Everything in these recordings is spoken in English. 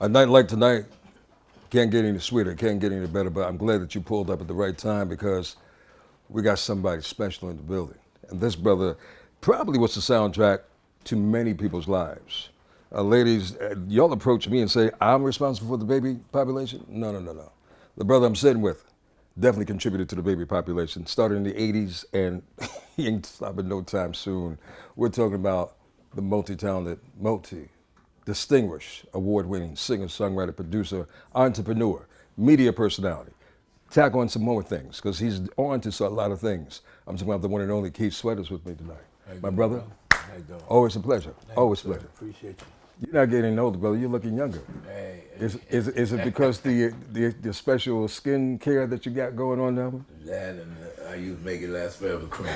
A night like tonight can't get any sweeter, can't get any better, but I'm glad that you pulled up at the right time because we got somebody special in the building. And this brother probably was the soundtrack to many people's lives. Ladies, y'all approach me and say, I'm responsible for the baby population? No, no, no, no. The brother I'm sitting with definitely contributed to the baby population. Started in the 80s and he ain't stopping no time soon. We're talking about the multi-talented, distinguished, award-winning singer, songwriter, producer, entrepreneur, media personality. Tack on some more things because he's on to a lot of things. I'm talking about the one and only Keith Sweaters with me tonight. How you My doing, brother, How you doing? always a pleasure. Thank Always a you, sir. pleasure. Appreciate you. You're not getting older, brother. You're looking younger. Hey, Is it because the special skin care that you got going on now? that and I use Make It Last Forever cream.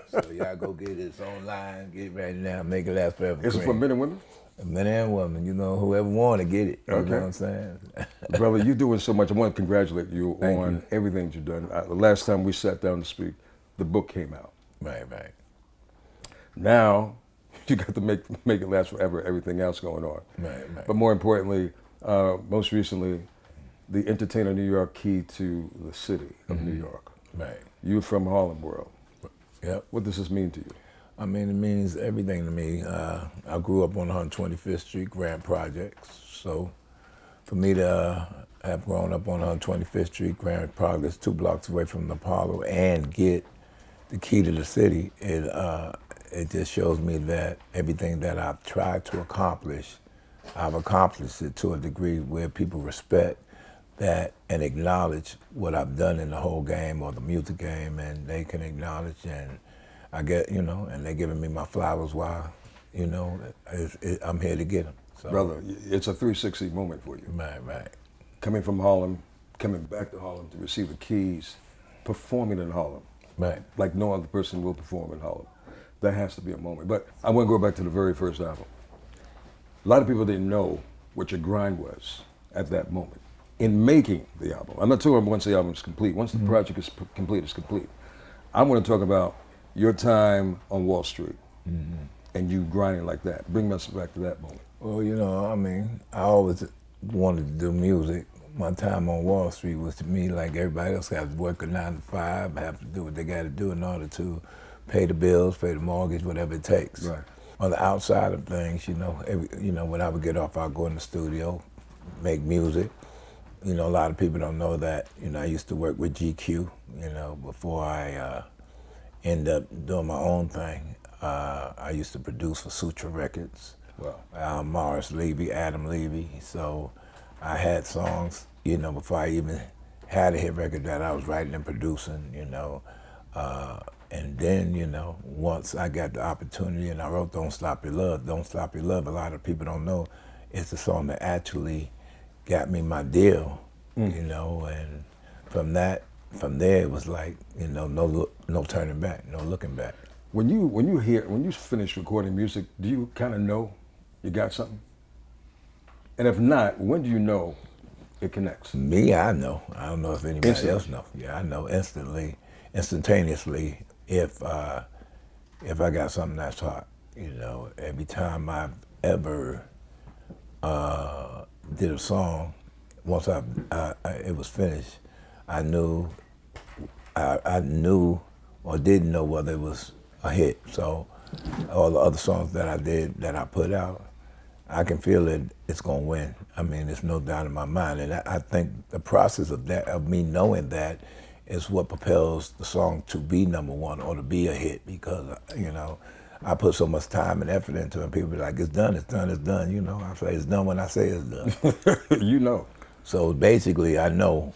So y'all go get it. It's online. Get it right now. Make It Last Forever Is it for cream. men and women? Men and women, whoever want to get it. You Okay. know what I'm saying? Brother, you're doing so much. I want to congratulate you Thank on you. everything that you've done. The last time we sat down to speak, the book came out. Right. Now, you got to make it last forever, everything else going on. Right. But more importantly, most recently, the entertainer New York key to the city of New York. Right. You're from Harlem World. Yep. What does this mean to you? I mean, it means everything to me. I grew up on 125th Street, Grand Projects. So for me to have grown up on 125th Street, Grand Projects, 2 blocks away from the Apollo, and get the key to the city, it just shows me that everything that I've tried to accomplish, I've accomplished it to a degree where people respect that and acknowledge what I've done in the whole game or the music game, and they can acknowledge, and I get, and they're giving me my flowers while, I'm here to get them. So, Brother, it's a 360 moment for you. Right. Coming from Harlem, coming back to Harlem to receive the keys, performing in Harlem, Right. like no other person will perform in Harlem. That has to be a moment. But I want to go back to the very first album. A lot of people didn't know what your grind was at that moment in making the album. I'm not talking about once the album is complete. Once the project is complete, it's complete. I want to talk about your time on Wall Street and you grinding like that. Bring us back to that moment. Well, I always wanted to do music. My time on Wall Street was to me like everybody else got to work a 9 to 5, have to do what they got to do in order to pay the bills, pay the mortgage, whatever it takes. Right. On the outside of things, when I would get off, I'd go in the studio, make music. A lot of people don't know that, I used to work with GQ, before I ended up doing my own thing. I used to produce for Sutra Records. Wow. Morris Levy, Adam Levy. So I had songs, before I even had a hit record that I was writing and producing, and then, once I got the opportunity and I wrote Don't Stop Your Love, Don't Stop Your Love, a lot of people don't know, it's the song that actually got me my deal, and from there it was like, no turning back, no looking back. When you finish recording music, do you kind of know you got something? And if not, when do you know it connects? Me, I know. I don't know if anybody Instantly. else knows. Yeah, I know instantaneously if I got something that's hot. Every time I've ever did a song, once it was finished, I knew or didn't know whether it was a hit. So all the other songs that I did, that I put out, I can feel it, it's gonna win. I mean, there's no doubt in my mind. And I think the process of me knowing that is what propels the song to be number one or to be a hit, because, I put so much time and effort into it, and people be like, it's done. I say it's done when I say it's done. You know. So basically, I know,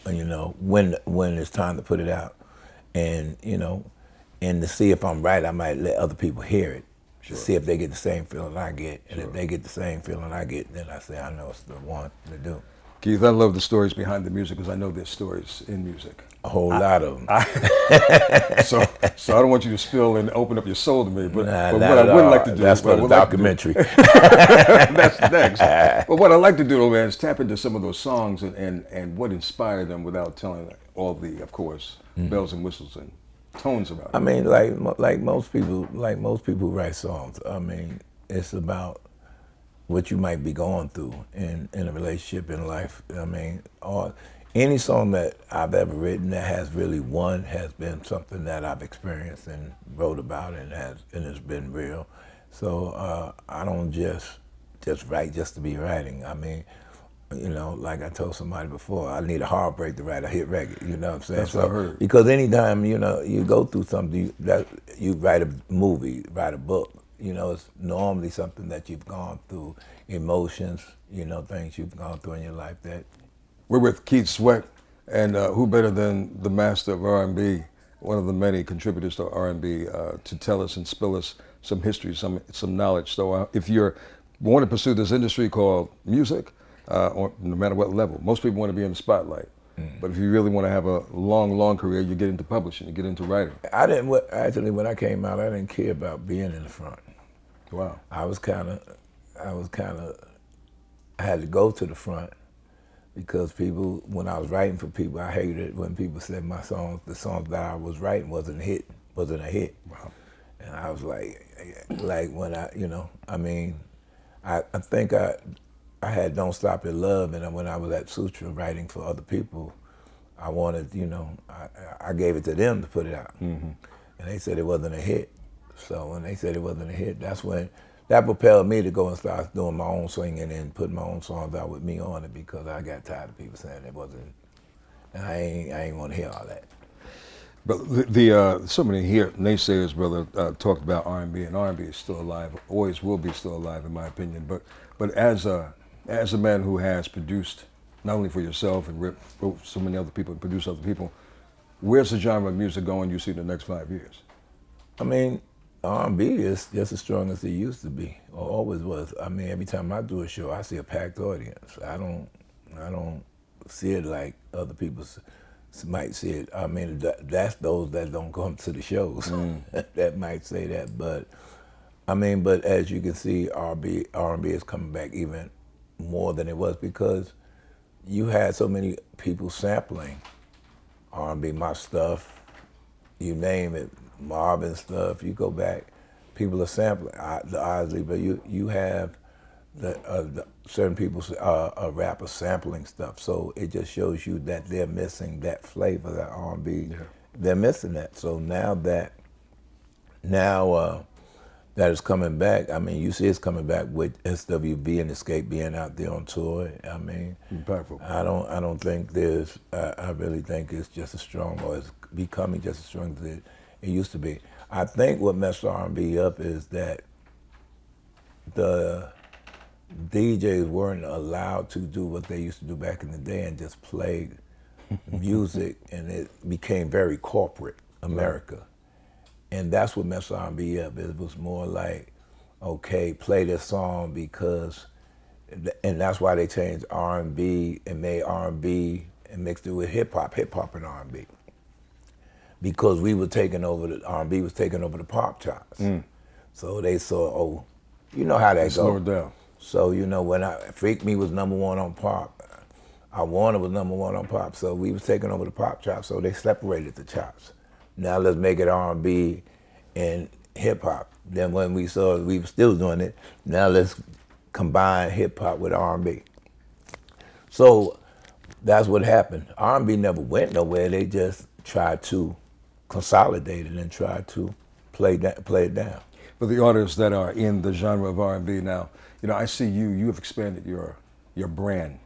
when it's time to put it out, and and to see if I'm right, I might let other people hear it to see if they get the same feeling I get, and if they get the same feeling I get, then I say I know it's the one to do. Keith, I love the stories behind the music because I know there's stories in music. A whole lot of them. So I don't want you to spill and open up your soul to me, but Nah, what not I at would all. like to do, That's what I for the would like to do- documentary. That's next. But what I like to do, though, man, is tap into some of those songs and what inspired them without telling all the, of course, bells and whistles and tones about it. I mean, like most people who write songs. I mean, it's about what you might be going through in a relationship in life. I mean, any song that I've ever written that has really won has been something that I've experienced and wrote about and it's been real. So I don't just write just to be writing. I mean, you know, like I told somebody before, I need a heartbreak to write a hit record. You know what I'm saying? That's what I heard. Because anytime you go through something, you write a movie, write a book. You know, it's normally something that you've gone through, emotions. You know, things you've gone through in your life that. We're with Keith Sweat, and who better than the master of R&B, one of the many contributors to R&B, to tell us and spill us some history, some knowledge. So if you want to pursue this industry called music, or no matter what level, most people want to be in the spotlight. But if you really want to have a long career, you get into publishing, you get into writing. Actually, when I came out, I didn't care about being in the front. Wow. I had to go to the front because people, when I was writing for people, I hated it when people said the songs that I was writing wasn't a hit. Wow. And I was like when I mean, I think I had Don't Stop Your Love, and when I was at Sutra writing for other people, I wanted, I gave it to them to put it out. Mm-hmm. And they said it wasn't a hit. So when they said it wasn't a hit, that's when that propelled me to go and start doing my own singing and putting my own songs out with me on it, because I got tired of people saying it wasn't, and I ain't want to hear all that. But so many here naysayers, brother, talked about R&B, and R&B is still alive, always will be still alive, in my opinion. But as a man who has produced not only for yourself and wrote so many other people and produced other people, where's the genre of music going you see in the next 5 years? I mean, R&B is just as strong as it used to be, or always was. I mean, every time I do a show, I see a packed audience. I don't see it like other people might see it. I mean, that's those that don't come to the shows that might say that. But I mean, but as you can see, R&B is coming back even more than it was, because you had so many people sampling R&B, my stuff, you name it, Marvin stuff. You go back, people are sampling the Isley, but you have the certain people, rappers sampling stuff. So it just shows you that they're missing that flavor, that R&B. Yeah. They're missing that. So now that it's coming back, I mean, you see it's coming back with SWB and Escape being out there on tour. I mean, impactful. I don't think I really think it's just as strong, or it's becoming just as strong as it used to be. I think what messed R&B up is that the DJs weren't allowed to do what they used to do back in the day and just play music, and it became very corporate America. Right. And that's what messed R&B up. It was more like, okay, play this song because, and that's why they changed R&B and made R&B and mixed it with hip hop and R&B. Because we were taking over, the R&B was taking over the pop charts. So they saw, you know how that goes. Slow it down. So, when Freak Me was #1 on pop, I Wanna was #1 on pop, so we was taking over the pop charts, so they separated the charts. Now let's make it R&B and hip hop. Then when we saw we were still doing it, now let's combine hip hop with R&B. So that's what happened. R&B never went nowhere. They just tried to consolidate it and try to play it down. For the artists that are in the genre of R&B now, I see you have expanded your brand,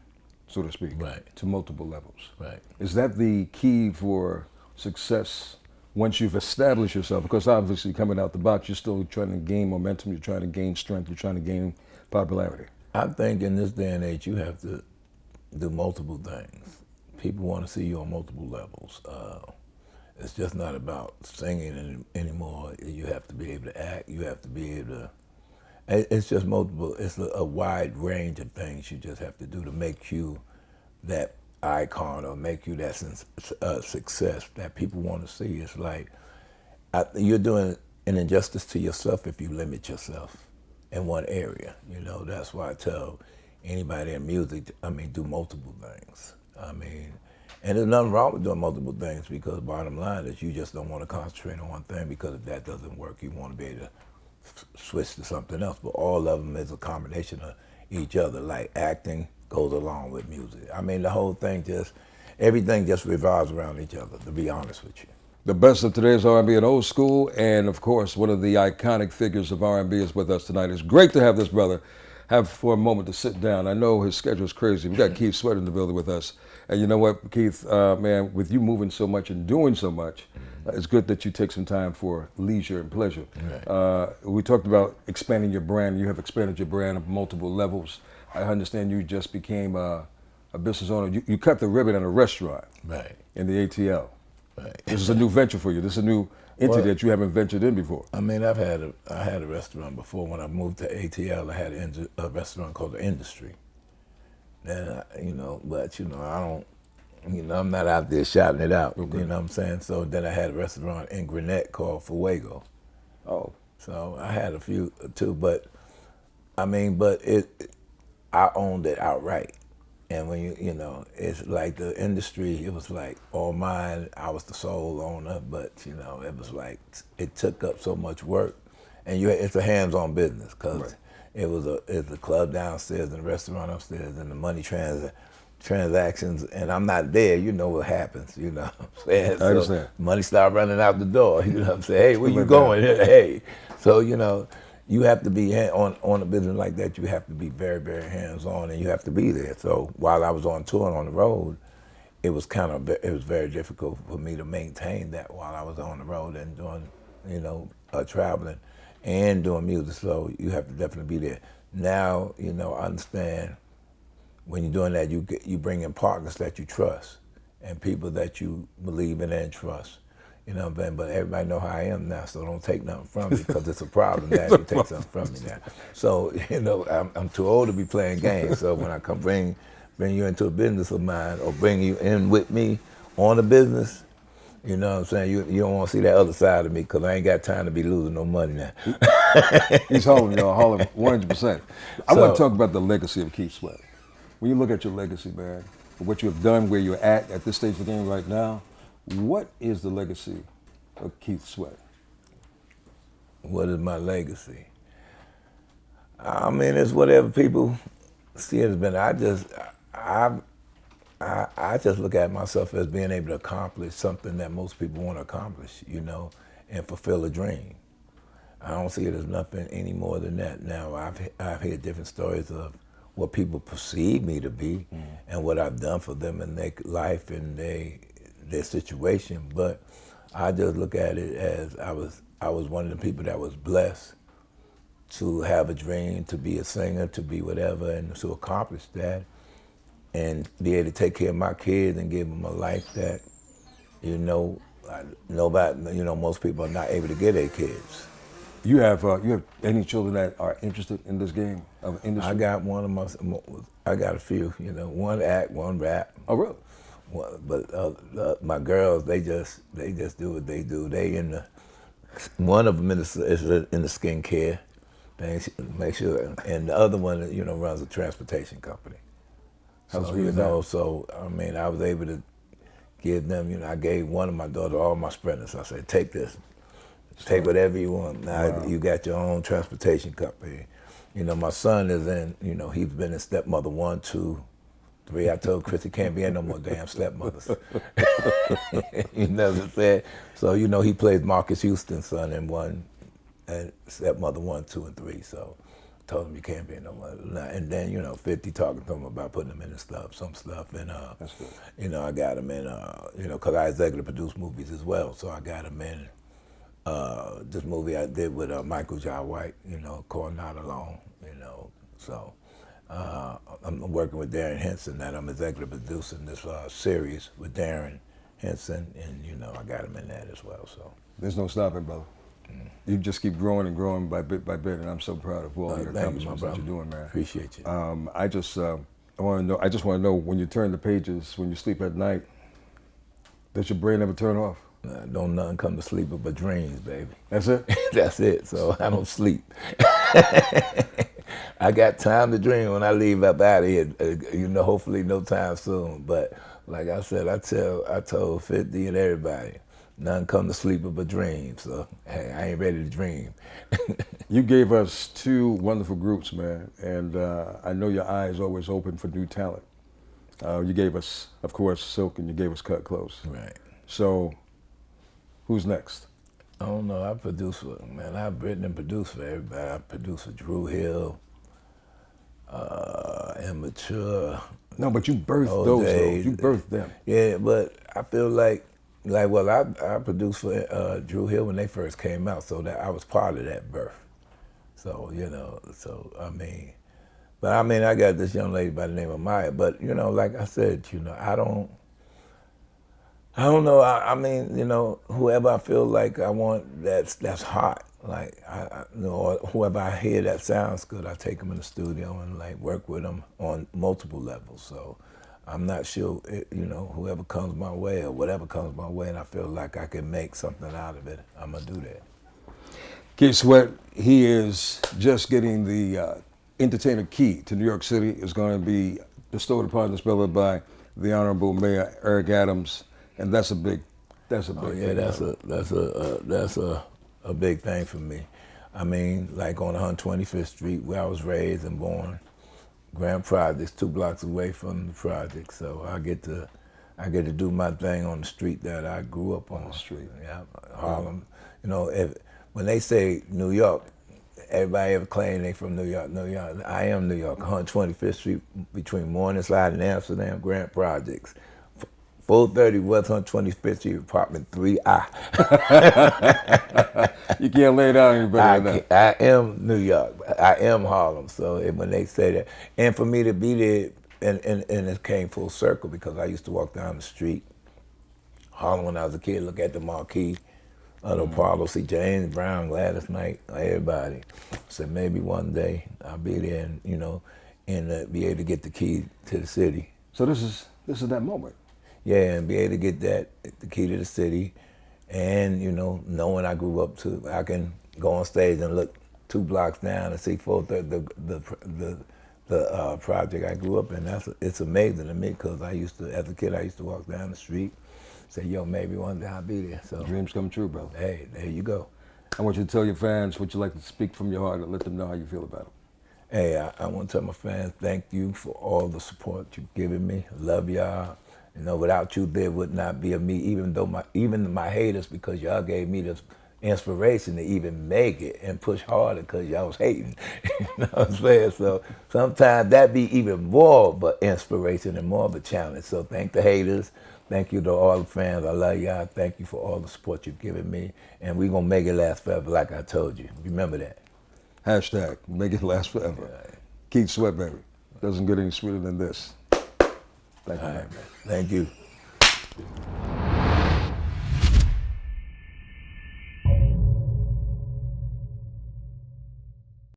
so to speak, right, to multiple levels. Right. Is that the key for success once you've established yourself? Because obviously coming out the box, you're still trying to gain momentum, you're trying to gain strength, you're trying to gain popularity. I think in this day and age, you have to do multiple things. People want to see you on multiple levels. It's just not about singing anymore. You have to be able to act. You have to be able to. It's just multiple. It's a wide range of things you just have to do to make you that icon or make you that success that people want to see. It's like you're doing an injustice to yourself if you limit yourself in one area. That's why I tell anybody in music, do multiple things. And there's nothing wrong with doing multiple things, because bottom line is you just don't want to concentrate on one thing, because if that doesn't work, you want to be able to switch to something else. But all of them is a combination of each other. Like acting goes along with music. I mean, the whole thing everything just revolves around each other, to be honest with you. The best of today's R&B and old school, and of course, one of the iconic figures of R&B is with us tonight. It's great to have this brother have for a moment to sit down. I know his schedule is crazy. We got Keith Sweat in the building with us, and you know what, Keith, man, with you moving so much and doing so much, it's good that you take some time for leisure and pleasure. Right. We talked about expanding your brand. You have expanded your brand on multiple levels. I understand you just became a business owner. You cut the ribbon at a restaurant Right. in the ATL. Right. This is a new venture for you. This is a new entity that you haven't ventured in before. I mean, I had a restaurant before. When I moved to ATL, I had a restaurant called The Industry. And but I don't, I'm not out there shouting it out. Okay. You know what I'm saying? So then I had a restaurant in Gwinnett called Fuego. Oh, So I had a few too, but I mean, I owned it outright. And when it's like The Industry, it was like all mine. I was the sole owner, but it was like it took up so much work, and it's a hands-on business because Right. it's a club downstairs and a restaurant upstairs, and the money transactions, and I'm not there. You know what happens? You know what I'm saying? I understand. Money start running out the door. You know what I'm saying? Hey, where you Like going? Hey, so you have to be on a business like that. You have to be very, very hands-on, and you have to be there. So while I was on tour and on the road, it was very difficult for me to maintain that while I was on the road and doing, traveling and doing music. So you have to definitely be there. Now, I understand when you're doing that, you bring in partners that you trust and people that you believe in and trust. You know what I'm saying? But everybody know how I am now, so don't take nothing from me because it's a problem now. You take something from me now. So, I'm too old to be playing games. So when I come bring you into a business of mine or bring you in with me on a business, you know what I'm saying? You don't want to see that other side of me because I ain't got time to be losing no money now. he's holding, holding 100%. I So- want to talk about the legacy of Keith Sweat. When you look at your legacy, man, what you have done, where you're at this stage of the game right now, what is the legacy of Keith Sweat? What is my legacy? I mean, it's whatever people see it as been. I just look at myself as being able to accomplish something that most people want to accomplish, and fulfill a dream. I don't see it as nothing any more than that. Now, I've heard different stories of what people perceive me to be and what I've done for them in their life and their situation, but I just look at it as I was one of the people that was blessed to have a dream, to be a singer, to be whatever, and to accomplish that, and be able to take care of my kids and give them a life that, nobody, most people are not able to give their kids. You have any children that are interested in this game of industry? I got I got a few, one act, one rap. Oh, really? Well, but my girls, they just do what they do. They one of them is in the skincare. They make sure, and the other one, runs a transportation company. How's So, it going? so I mean, I was able to give them, I gave one of my daughters all my sprinters. I said, take this, take whatever you want. Now you got your own transportation company. My son is in, he's been in Stepmother 1, 2, 3. I told Chris he can't be in no more damn stepmothers. You know what I'm saying? So, he plays Marcus Houston's son in one, and Stepmother 1, 2, and 3. So I told him you can't be in no more. And then, 50 talking to him about putting him in some stuff. And, That's good. I got him in, because I executive produce movies as well. So I got him in this movie I did with Michael Jai White, called Not Alone, So I'm working with Darren Henson, that I'm executive producing this series with Darren Henson, and I got him in that as well. So There's no stopping, brother. You just keep growing and growing by bit, and I'm so proud of all your thank you, my accomplishments that brother. you're doing, man. Appreciate you. I just want to know when you turn the pages, when you sleep at night, does your brain ever turn off? Don't nothing come to sleep but dreams, baby. That's it? That's it. So I don't sleep. I got time to dream when I leave up out of here. Hopefully no time soon. But like I said, I told 50 and everybody, nothing come to sleep but dreams. So hey, I ain't ready to dream. You gave us two wonderful groups, man, and I know your eye is always open for new talent. You gave us, of course, Silk, and you gave us Cut Close. Right. So, who's next? I don't know. I produce for, man. I've written and produced for everybody. I produced for Drew Hill, Immature, No, but you birthed Old those, Days. though. You birthed them. Yeah, but I feel well, I produced for Drew Hill when they first came out, so that I was part of that birth. So, I got this young lady by the name of Maya, but, like I said, I don't know. Whoever I feel like I want that's hot. Like or whoever I hear that sounds good, I take them in the studio and like work with them on multiple levels. So I'm not sure, whoever comes my way or whatever comes my way, and I feel like I can make something out of it, I'm gonna do that. Keith Sweat, he is just getting the entertainer key to New York City. Is going to be bestowed upon this brother by the Honorable Mayor Eric Adams, and that's a big Yeah, thing. that's a big thing for me. I mean, like on 125th Street, where I was raised and born, Grand Projects, 2 blocks away from the project. So I get to do my thing on the street that I grew up on. On the street. Yeah, Harlem. When they say New York, everybody ever claim they from New York. New York. I am New York. 125th Street between Morningside and Amsterdam, Grand Projects. 430 West 125th Street, apartment 3I. You can't lay down anybody. I am New York. I am Harlem. So when they say that, and for me to be there, and it came full circle because I used to walk down the street, Harlem when I was a kid, look at the marquee of Apollo, see James Brown, Gladys Knight, everybody. So maybe one day I'll be there and be able to get the key to the city. So this is that moment. Yeah, and be able to get the key to the city, and knowing I grew up I can go on stage and look 2 blocks down and see the project I grew up in. It's amazing to me because as a kid, I used to walk down the street, say, yo, maybe one day I'll be there. So Dreams come true, brother. hey, there you go. I want you to tell your fans what you like to speak from your heart and let them know how you feel about them. Hey, I want to tell my fans, thank you for all the support you've given me. I love y'all. Without you, there would not be a me, even my haters, because y'all gave me this inspiration to even make it and push harder because y'all was hating. You know what I'm saying? So sometimes that be even more of an inspiration and more of a challenge. So thank the haters. Thank you to all the fans. I love y'all. Thank you for all the support you've given me. And we're going to make it last forever like I told you. Remember that. Hashtag make it last forever. Yeah. Keith Sweat, baby. Doesn't get any sweeter than this. Thank you, man. Thank you.